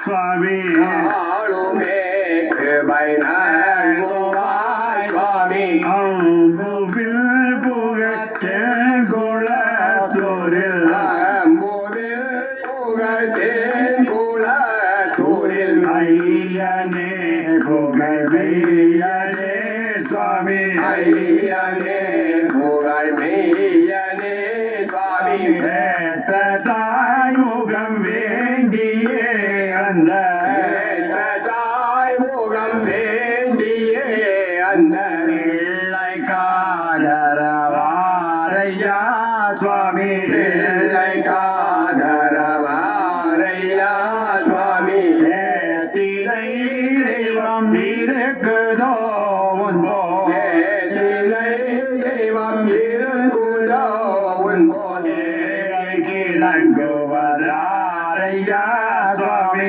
சுவாமி ஆளுமே கிருபை நல்குவாய் சுவாமி அம்புவில் புகத்தேன் குளத்தூரில் புகழ்த்தேன் குளத்தூரில் ஐயனே புகழ் மெய்யனே சுவாமி ஐயனே புகழ் மெய்யனே சுவாமி தாய் முகம் வேண்டியே அந்த தாய் முகம் வேண்டியே அந்த பிள்ளை காதரவாரையா சுவாமி பிள்ளை காதரவாரையா சுவாமி திரை தெய்வம் இருக்குதோ உன்போ தெய்வம் இருக்குதோ உன்போ கிளங்குவதாரையா சுவாமி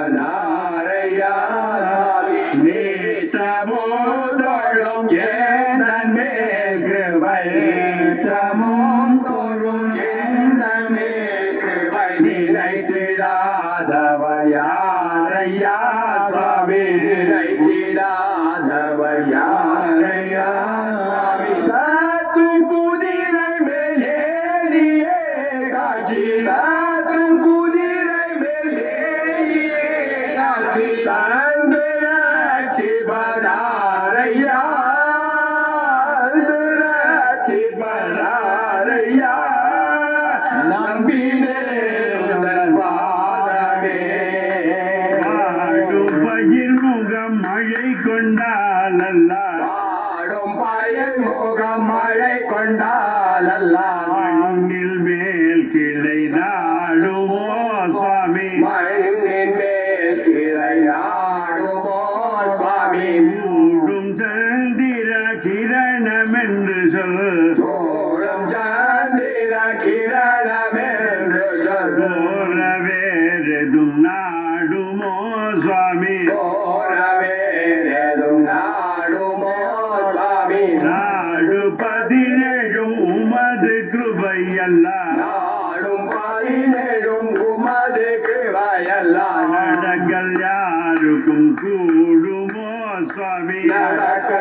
கிளங்குவதாரையா சுவாமி நீத்தமோதோழும் ஏதன் மேல் கிருபை நீத்தமும் தோறும் ஏதன் மேல் கிருபை நினைத்திடாதவர் யாரையா சுவாமி நினைத்திடாதவர் யாரையா சுவாமி காத்தும் குதிரை மேல் ஏறியே காட்சி காத்தும் குதிரை மேல் ஏறியே காட்சி தந்துராட்சி பதாரையா பதாரையா நம்பினே பாதமே பயிர் முகம் மழை கொண்டால் அல்ல பாடும் பயன் முகம் மழை கொண்டால் மண்ணில் மேல் கிளை நாடுமோ சுவாமி மண்ணின் மேல் கிளையாடுமோ சுவாமி மூடும் சந்திர கிரணம் என்று சொல் சோழம் சாந்திர கிரணம் என்று சொல் வேறெதும் நாடுமோ சுவாமி கோரவேதும் நாடுமோ சுவாமி நாடு 17 உமது கிருபை அல்ல நாடும் 17 உமது கிருபையெல்லாம் நடங்கள் யாருக்கும் கூடுமோ சுவாமி நடக்க